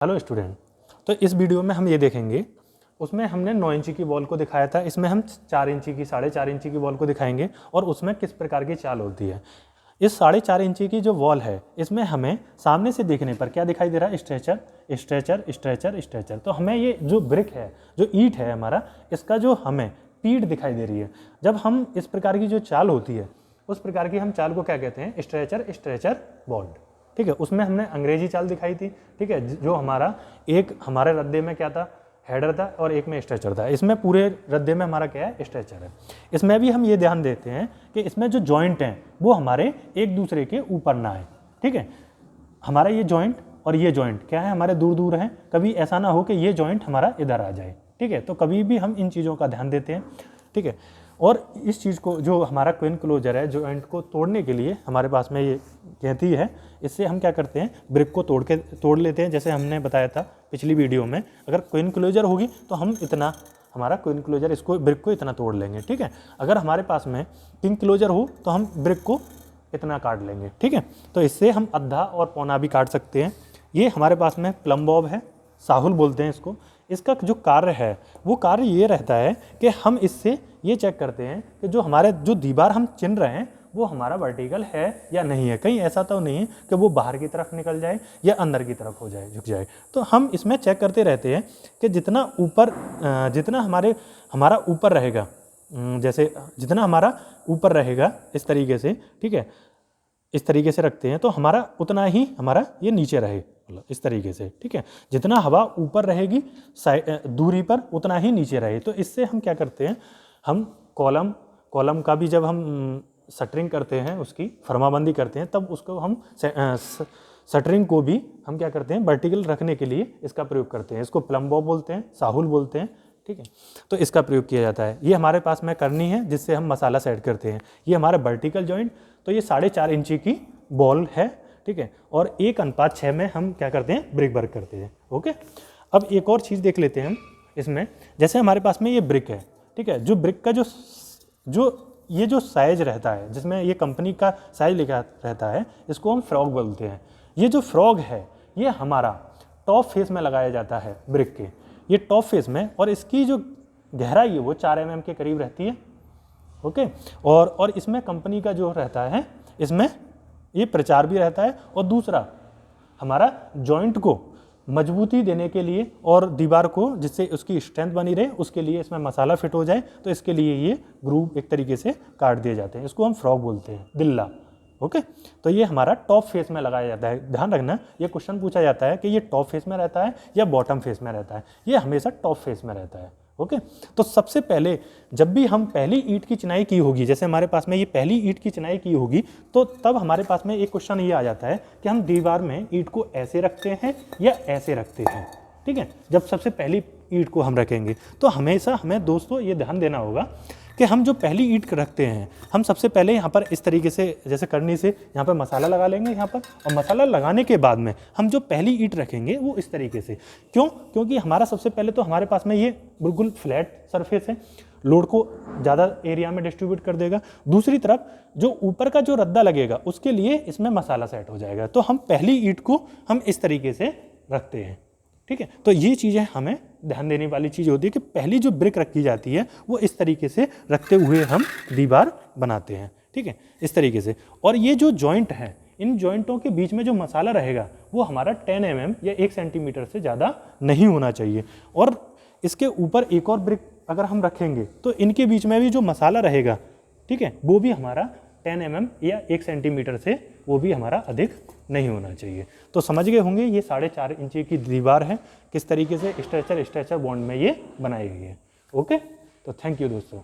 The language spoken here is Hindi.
हेलो स्टूडेंट, तो इस वीडियो में हम ये देखेंगे, उसमें हमने 9 इंची की बॉल को दिखाया था, इसमें हम 4 इंची की 4.5 इंची की बॉल को दिखाएंगे और उसमें किस प्रकार की चाल होती है। इस 4.5 इंची की जो वॉल है, इसमें हमें सामने से देखने पर क्या दिखाई दे रहा है? Stretcher stretcher stretcher stretcher. तो हमें ये जो ब्रिक है, जो ईंट है हमारा, इसका जो हमें पीठ दिखाई दे रही है। जब हम इस प्रकार की जो चाल होती है, उस प्रकार की हम चाल को क्या कहते हैं? Stretcher stretcher bond. ठीक है, उसमें हमने अंग्रेजी चाल दिखाई थी। ठीक है, जो हमारे रद्दे में क्या था? हेडर था और एक में स्ट्रेचर था। इसमें पूरे रद्दे में हमारा क्या है? स्ट्रेचर है। इसमें भी हम ये ध्यान देते हैं कि इसमें जो जॉइंट हैं वो हमारे एक दूसरे के ऊपर ना आए। ठीक है, हमारा ये जॉइंट और ये जॉइंट क्या है? हमारे दूर दूर हैं। कभी ऐसा ना हो कि ये जॉइंट हमारा इधर आ जाए। ठीक है, तो कभी भी हम इन चीज़ों का ध्यान देते हैं। ठीक है, और इस चीज़ को, जो हमारा क्विन क्लोजर है, जॉइंट को तोड़ने के लिए हमारे पास में ये कहती है, इससे हम क्या करते हैं? ब्रिक को तोड़ लेते हैं। जैसे हमने बताया था पिछली वीडियो में, अगर क्विन क्लोजर होगी तो हम इतना, हमारा क्विन क्लोजर इसको, ब्रिक को इतना तोड़ लेंगे। ठीक है, अगर हमारे पास में किंग क्लोजर हो तो हम ब्रिक को इतना काट लेंगे। ठीक है, तो इससे हम अद्धा और पौना भी काट सकते हैं। ये हमारे पास में प्लम बॉब है, साहुल बोलते हैं इसको। इसका जो कार्य है, वो कार्य ये रहता है कि हम इससे ये चेक करते हैं कि जो दीवार हम चिन रहे हैं वो हमारा वर्टिकल है या नहीं है। कहीं ऐसा तो नहीं है कि वो बाहर की तरफ निकल जाए या अंदर की तरफ हो जाए, झुक जाए। तो हम इसमें चेक करते रहते हैं कि जितना हमारा ऊपर रहेगा, जैसे जितना हमारा ऊपर रहेगा इस तरीके से, ठीक है, इस तरीके से रखते हैं तो हमारा उतना ही हमारा ये नीचे रहे, मतलब इस तरीके से। ठीक है, जितना हवा ऊपर रहेगी दूरी पर, उतना ही नीचे रहे। तो इससे हम क्या करते हैं? हम कॉलम का भी जब हम शटरिंग करते हैं, उसकी फर्माबंदी करते हैं, तब उसको हम शटरिंग को भी हम क्या करते हैं? वर्टिकल रखने के लिए इसका प्रयोग करते हैं। इसको प्लम बॉब बोलते हैं, साहुल बोलते हैं। ठीक है, तो इसका प्रयोग किया जाता है। ये हमारे पास में करनी है, जिससे हम मसाला सेट करते हैं। ये हमारा वर्टिकल जॉइंट, तो ये 4.5 इंची की बॉल है। ठीक है, और 1:6 में हम क्या करते हैं? ब्रिक वर्क करते हैं। ओके, अब एक और चीज़ देख लेते हैं हम इसमें। जैसे हमारे पास में ये ब्रिक है, ठीक है, जो ब्रिक का जो साइज रहता है, जिसमें ये कंपनी का साइज लिखा रहता है, इसको हम फ्रॉग बोलते हैं। ये जो फ्रॉग है, ये हमारा टॉप फेस में लगाया जाता है ब्रिक के, ये टॉप फेस में, और इसकी जो गहराई है वो 4 mm के करीब रहती है। ओके, और इसमें कंपनी का जो रहता है, इसमें ये प्रचार भी रहता है। और दूसरा, हमारा जॉइंट को मजबूती देने के लिए और दीवार को, जिससे उसकी स्ट्रेंथ बनी रहे, उसके लिए इसमें मसाला फिट हो जाए, तो इसके लिए ये ग्रूव एक तरीके से काट दिए जाते हैं। इसको हम फ्रॉग बोलते हैं, दिल्ला। ओके, तो ये हमारा टॉप फेस में लगाया जाता है। ध्यान रखना, ये क्वेश्चन पूछा जाता है कि ये टॉप फेस में रहता है या बॉटम फेस में रहता है। ये हमेशा टॉप फेस में रहता है। ओके, तो सबसे पहले जब भी हम पहली ईंट की चिनाई की होगी, जैसे हमारे पास में ये पहली ईंट की चिनाई की होगी, तो तब हमारे पास में एक क्वेश्चन ये आ जाता है कि हम दीवार में ईंट को ऐसे रखते हैं या ऐसे रखते हैं। ठीक है, जब सबसे पहली ईंट को हम रखेंगे, तो हमेशा हमें दोस्तों ये ध्यान देना होगा कि हम जो पहली ईंट रखते हैं, हम सबसे पहले यहाँ पर इस तरीके से, जैसे करनी से यहाँ पर मसाला लगा लेंगे यहाँ पर, और मसाला लगाने के बाद में हम जो पहली ईंट रखेंगे वो इस तरीके से। क्योंकि हमारा सबसे पहले तो हमारे पास में ये बिल्कुल फ्लैट सरफेस है, लोड को ज़्यादा एरिया में डिस्ट्रीब्यूट कर देगा। दूसरी तरफ जो ऊपर का जो रद्दा लगेगा, उसके लिए इसमें मसाला सेट हो जाएगा। तो हम पहली ईंट को हम इस तरीके से रखते हैं। ठीक है, तो ये चीज़ें हमें ध्यान देने वाली चीज़ होती है कि पहली जो ब्रिक रखी जाती है वो इस तरीके से रखते हुए हम दीवार बनाते हैं। ठीक है, इस तरीके से। और ये जो जॉइंट है, इन जॉइंटों के बीच में जो मसाला रहेगा वो हमारा 10 mm या 1 सेंटीमीटर से ज़्यादा नहीं होना चाहिए। और इसके ऊपर एक और ब्रिक अगर हम रखेंगे तो इनके बीच में भी जो मसाला रहेगा, ठीक है, वो भी हमारा 10 mm या 1 सेंटीमीटर से वो भी हमारा अधिक नहीं होना चाहिए। तो समझ गए होंगे ये 4.5 इंची की दीवार है, किस तरीके से स्ट्रेचर बॉन्ड में ये बनाई गई है। ओके, तो थैंक यू दोस्तों।